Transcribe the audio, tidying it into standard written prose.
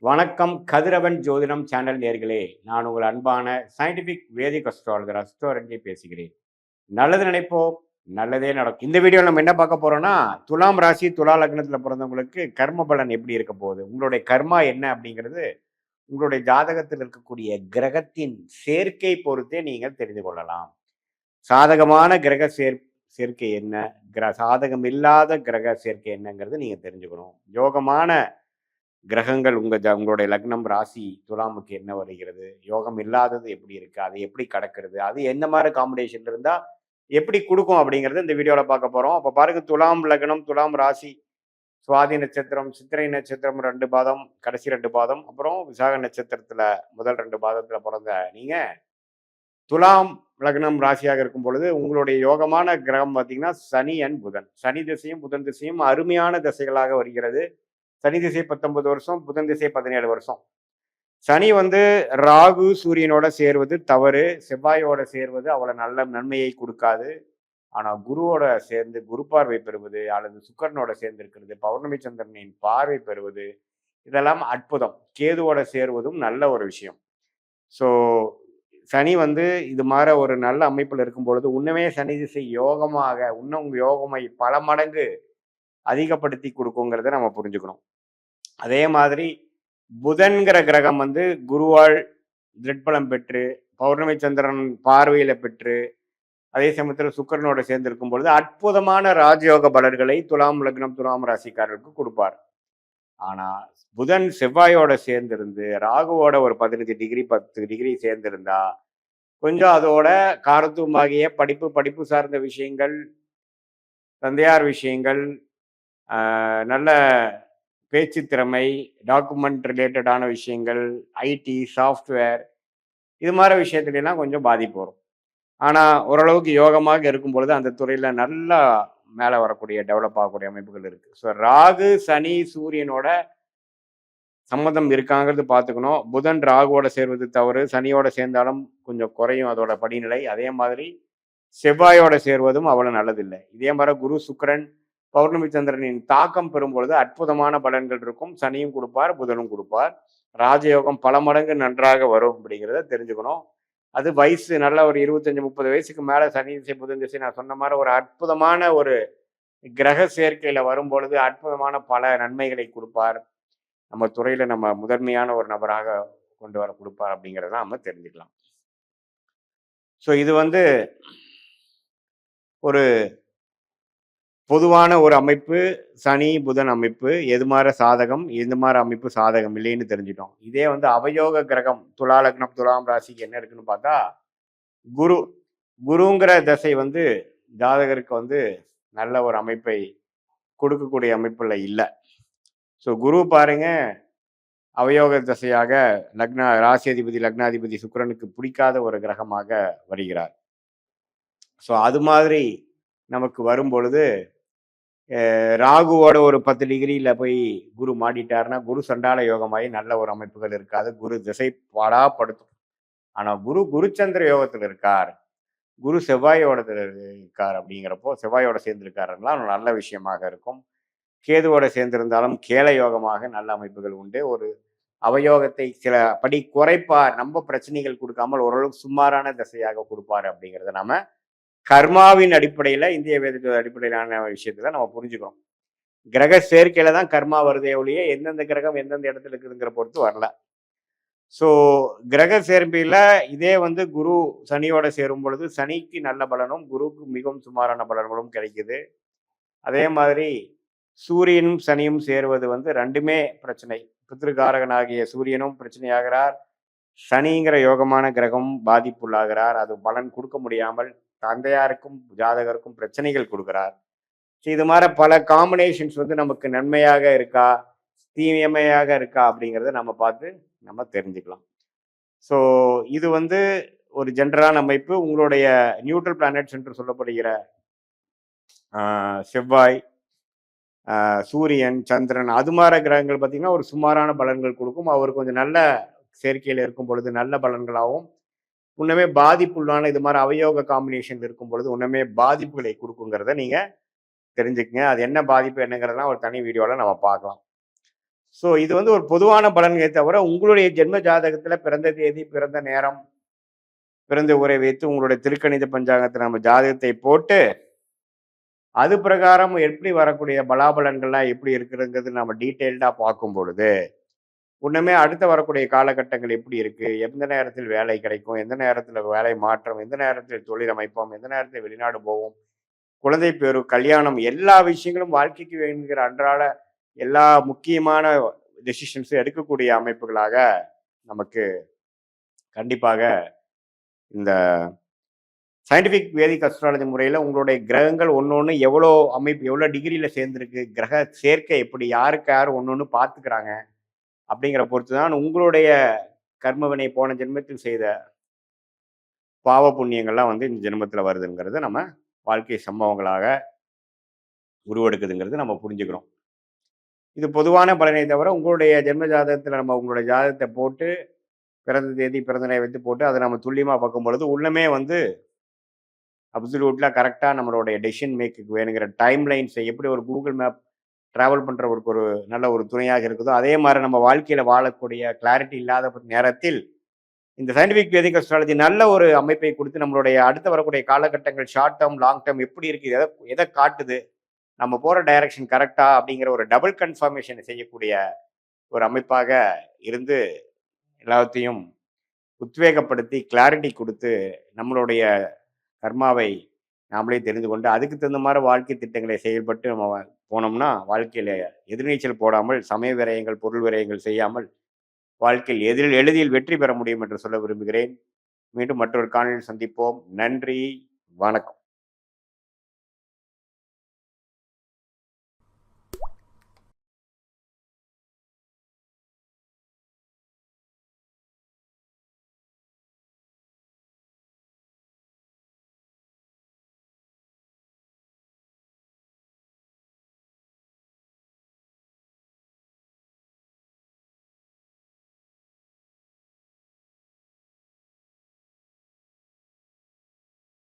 வணக்கம் கதிரவன் ஜோதிடம் சேனல் நேர்களே. நான் உங்கள் அன்பான சயின்டிபிக் வேதிக் அஸ்ட்ராலஜர் அஸ்ட்ரோரஞ்சி பேசுகிறேன். நல்லது நினைப்போம், நல்லதே நடக்கும். இந்த வீடியோவில் நம்ம என்ன பார்க்க போறோம்னா, துலாம் ராசி துலா லக்னத்தில் பிறந்தவங்களுக்கு கர்ம பலன் எப்படி இருக்க போகுது, உங்களுடைய கர்மா என்ன அப்படிங்கிறது உங்களுடைய ஜாதகத்தில் இருக்கக்கூடிய கிரகத்தின் சேர்க்கை பொறுத்தே நீங்கள் தெரிந்து கொள்ளலாம். சாதகமான கிரக சேர்க்கை என்ன, சாதகம் இல்லாத கிரக சேர்க்கை என்னங்கிறது நீங்க தெரிஞ்சுக்கணும். யோகமான கிரகங்கள் உங்களுடைய லக்னம் ராசி துலாமுக்கு என்ன வருகிறது, யோகம் இல்லாதது எப்படி இருக்கு, அதை எப்படி கடக்கிறது, அது என்ன மாதிரி காம்பினேஷன் இருந்தா எப்படி கொடுக்கும் அப்படிங்கறது இந்த வீடியோல பார்க்க போறோம். அப்ப பாருங்க, துலாம் லக்னம் துலாம் ராசி சுவாதி நட்சத்திரம் சித்திரை நட்சத்திரம் 2 பாதம் கடைசி 2 பாதம் அப்புறம் விசாக நட்சத்திரத்துல முதல் 2 பாதத்துல பிறந்த நீங்க துலாம் லக்னம் ராசியாக இருக்கும் பொழுது உங்களுடைய யோகமான கிரகம் பார்த்தீங்கன்னா சனி அண்ட் புதன். சனி திசையும் புதன் திசையும் அருமையான திசைகளாக வருகிறது. சனி திசை 19 வருஷம், புதன் திசை 17 வருஷம். சனி ராகு சூரியனோட சேர்வது தவறு, செவ்வாயோட சேர்வது அவ்வளவு நல்ல நன்மையை கொடுக்காது. ஆனா குருவோட சேர்ந்து குரு பார்வை பெறுவது அல்லது சுக்கரனோட சேர்ந்து இருக்கிறது, பௌர்ணமி சந்திரனின் பார்வை பெறுவது, இதெல்லாம் அற்புதம். கேதுவோட சேருவதும் நல்ல ஒரு விஷயம். ஸோ சனி இது மாதிரி ஒரு நல்ல அமைப்பில் இருக்கும் பொழுது உண்மையே சனி திசை யோகமாக இன்னும் யோகமை பல மடங்கு அதிகப்படுத்தி கொடுக்குங்கிறத நம்ம புரிஞ்சுக்கணும். அதே மாதிரி புதன்கிற கிரகம் குருவால் திட்பலம் பெற்று பௌர்ணமி சந்திரன் பார்வையில பெற்று அதே சமயத்தில் சுக்கரனோட சேர்ந்து இருக்கும் பொழுது அற்புதமான ராஜயோக பலர்களை துலாம் லக்னம் துலாம் ராசிக்காரருக்கு கொடுப்பார். ஆனா புதன் செவ்வாயோட சேர்ந்திருந்து ராகுவோட ஒரு 15 டிகிரி 10 டிகிரி சேர்ந்திருந்தா கொஞ்சம் அதோட காரத்துவமாகிய படிப்பு சார்ந்த விஷயங்கள், தந்தையார் விஷயங்கள், நல்ல பேச்சு திறமை, டாக்குமெண்ட் ரிலேட்டடான விஷயங்கள், ஐடி சாஃப்ட்வேர், இது மாதிரி விஷயத்துலாம் கொஞ்சம் பாதிப்பு வரும். ஆனால் ஓரளவுக்கு யோகமாக இருக்கும் பொழுது அந்த துறையில் நல்லா மேலே வரக்கூடிய டெவலப் ஆகக்கூடிய அமைப்புகள் இருக்குது. ஸோ ராகு சனி சூரியனோட சம்மந்தம் இருக்காங்கிறது பார்த்துக்கணும். புதன் ராகுவோட சேர்வது தவறு, சனியோட சேர்ந்தாலும் கொஞ்சம் குறையும் அதோட படிநிலை. அதே மாதிரி செவ்வாயோட சேர்வதும் அவ்வளோ நல்லதில்லை. இதே மாதிரி குரு சுக்கரன் பௌர்ணமி சந்திரனின் தாக்கம் பெறும் பொழுது அற்புதமான பலன்கள் இருக்கும். சனியும் கொடுப்பார், புதனும் கொடுப்பார். ராஜயோகம் பல மடங்கு நன்றாக வரும் அப்படிங்கிறத தெரிஞ்சுக்கணும். அது வயசு நல்ல ஒரு 25-30 வயசுக்கு மேலே சனி திசை புதன் திசை நான் சொன்ன மாதிரி ஒரு அற்புதமான ஒரு கிரக சேர்க்கையில வரும் பொழுது அற்புதமான பல நன்மைகளை கொடுப்பார். நம்ம துறையில நம்ம முதன்மையான ஒரு நபராக கொண்டு வர கொடுப்பார் அப்படிங்கிறத நம்ம தெரிஞ்சுக்கலாம். ஸோ இது ஒரு பொதுவான ஒரு அமைப்பு. சனி புதன் அமைப்பு எது மாதிரி சாதகம், எது மாதிரி அமைப்பு சாதகம் இல்லைன்னு தெரிஞ்சிட்டோம். இதே அவயோக கிரகம் துலா லக்னம் துலாம் ராசிக்கு என்ன இருக்குன்னு பார்த்தா குருங்கிற தசை ஜாதகருக்கு நல்ல ஒரு அமைப்பை கொடுக்கக்கூடிய அமைப்புல இல்லை. ஸோ குரு பாருங்க அவயோக தசையாக ராசி அதிபதி லக்னாதிபதி சுக்கிரனுக்கு பிடிக்காத ஒரு கிரகமாக வருகிறார். ஸோ அது மாதிரி நமக்கு வரும் பொழுது ராகுவோட ஒரு 10 டிகிரியில போய் குரு மாட்டிட்டாருன்னா குரு சண்டால யோகமாகி நல்ல ஒரு அமைப்புகள் இருக்காது. குரு திசை பாடாப்படுத்தும். ஆனா குருச்சந்திர யோகத்தில் இருக்கார், குரு செவ்வாயோட இருக்கார் அப்படிங்கிறப்போ செவ்வாயோட சேர்ந்திருக்காருன்னா நல்ல விஷயமாக இருக்கும். கேதுவோட சேர்ந்திருந்தாலும் கேள யோகமாக நல்ல அமைப்புகள் உண்டு. ஒரு அவயோகத்தை சில படி குறைப்பார், நம்ம பிரச்சனைகள் கொடுக்காமல் ஓரளவுக்கு சுமாரான திசையாக கொடுப்பார் அப்படிங்கிறத நம்ம கர்மாவின் அடிப்படையில இந்திய வேதத்தோட அடிப்படையிலான விஷயத்துல நம்ம புரிஞ்சுக்கிறோம். கிரக சேர்க்கையில தான் கர்மா வருதே ஒழிய எந்தெந்த கிரகம் எந்தெந்த இடத்துல இருக்குதுங்கிற பொறுத்து வரல. ஸோ கிரக சேர்க்கையில இதே குரு சனியோட சேரும் பொழுது சனிக்கு நல்ல பலனும் குருவுக்கு மிகவும் சுமாரான பலன்களும் கிடைக்குது. அதே மாதிரி சூரியனும் சனியும் சேருவது ரெண்டுமே பிரச்சனை. பித்ருகாரகனாகிய சூரியனும் பிரச்சனையாகிறார், சனிங்கிற யோகமான கிரகம் பாதிப்புள்ளாகிறார். அது பலன் கொடுக்க முடியாமல் தந்தையாருக்கும் ஜாதகருக்கும் பிரச்சனைகள் கொடுக்கிறார். இது மாதிரி பல காம்பினேஷன்ஸ் நமக்கு நன்மையாக இருக்கா தீமையாக இருக்கா அப்படிங்கிறத நம்ம பார்த்து நம்ம தெரிஞ்சுக்கலாம். ஸோ இது ஒரு ஜென்ரலான அமைப்பு. உங்களுடைய நியூட்ரல் பிளானட்ஸ் என்று சொல்லப்படுகிற செவ்வாய், சூரியன், சந்திரன் அது மாதிரி கிரகங்கள் பார்த்தீங்கன்னா ஒரு சுமாரான பலன்கள் கொடுக்கும். அவர் கொஞ்சம் நல்ல சேர்க்கையில் இருக்கும் பொழுது நல்ல பலன்களாகவும் உன்னமே பாதிப்புள்ளான இது மாதிரி அவயோக காம்பினேஷன் இருக்கும் பொழுது உன்னமே பாதிப்புகளை கொடுக்குங்கிறத நீங்க தெரிஞ்சுக்கங்க. அது என்ன பாதிப்பு என்னங்கிறதுலாம் ஒரு தனி வீடியோவில் நம்ம பார்க்கலாம். ஸோ இது வந்து ஒரு பொதுவான பலன்களே தவிர, உங்களுடைய ஜென்ம ஜாதகத்துல பிறந்த தேதி, பிறந்த நேரம், பிறந்த ஊரை வைத்து உங்களுடைய திருக்கணித பஞ்சாங்கத்துல நம்ம ஜாதகத்தை போட்டு, அது பிரகாரம் எப்படி வரக்கூடிய பலாபலன்கள்லாம் எப்படி இருக்குதுங்கிறது நம்ம டீட்டெயில்டா பார்க்கும் பொழுது, முன்னமே அடுத்து வரக்கூடிய காலகட்டங்கள் எப்படி இருக்கு? எந்த நேரத்தில் வேலை கிடைக்கும்? எந்த நேரத்துல வேலை மாற்றம்? எந்த நேரத்தில் தொழில் அமைப்போம்? எந்த நேரத்தில் வெளிநாடு போவோம்? குழந்தை பேரு, கல்யாணம் எல்லா விஷயங்களும் வாழ்க்கைக்கு வேணுங்கிற அன்றாட எல்லா முக்கியமான டெசிஷன்ஸும் எடுக்கக்கூடிய அமைப்புகளாக நமக்கு கண்டிப்பாக இந்த சயின்டிஃபிக் வேதிக் அஸ்ட்ராலஜி முறையில் உங்களுடைய கிரகங்கள் ஒன்று எவ்வளோ அமைப்பு எவ்வளோ டிகிரியில் சேர்ந்துருக்கு, கிரக சேர்க்கை எப்படி, யாருக்கு யார் ஒன்று பார்த்துக்கிறாங்க அப்படிங்கிற பொறுத்து தான் உங்களுடைய கர்மவினை போன ஜென்மத்தில் செய்த பாவ புண்ணியங்கள்லாம் வந்து இந்த ஜென்மத்தில் வருதுங்கிறது நம்ம வாழ்க்கை சம்பவங்களாக உருவெடுக்குதுங்கிறது நம்ம புரிஞ்சுக்கிறோம். இது பொதுவான பலனை தவிர உங்களுடைய ஜென்ம ஜாதகத்தில் நம்ம உங்களுடைய ஜாதகத்தை போட்டு பிறந்த தேதி பிறந்த நேரம் வைத்து போட்டு அதை நம்ம துல்லியமாக பார்க்கும் பொழுது உள்ளமே வந்து அப்சல்யூட்லாம் கரெக்டாக நம்மளுடைய டெசிஷன் மேக்குக்கு வேணுங்கிற டைம் லைன்ஸை எப்படி ஒரு கூகுள் மேப் ட்ராவல் பண்ணுறவருக்கு ஒரு நல்ல ஒரு துணையாக இருக்குதோ அதே மாதிரி நம்ம வாழ்க்கையில் வாழக்கூடிய கிளாரிட்டி இல்லாத நேரத்தில் இந்த சயின்டிஃபிக் வேதிக் அஸ்ட்ராலஜி நல்ல ஒரு அமைப்பை கொடுத்து நம்மளுடைய அடுத்து வரக்கூடிய காலகட்டங்கள் ஷார்ட் டேர்ம் லாங் டேர்ம் எப்படி இருக்குது, எதை காட்டுது, நம்ம போகிற டைரக்ஷன் கரெக்டா அப்படிங்கிற ஒரு டபுள் கன்ஃபர்மேஷன் செய்யக்கூடிய ஒரு அமைப்பாக இருந்து எல்லாத்தையும் உத்வேகப்படுத்தி கிளாரிட்டி கொடுத்து நம்மளுடைய கர்மாவை நாமளே தெரிந்து கொண்டு அதுக்கு தகுந்த மாதிரி வாழ்க்கை திட்டங்களை செயல்பட்டு நம்ம போனோம்னா வாழ்க்கையில் எதிர்நீச்சல் போடாமல் சமய விரயங்கள் பொருள் விரயங்கள் செய்யாமல் வாழ்க்கையில் எளிதில் வெற்றி பெற முடியும் என்று சொல்ல விரும்புகிறேன். மீண்டும் மற்றொரு காணொலியில் சந்திப்போம். நன்றி, வணக்கம்.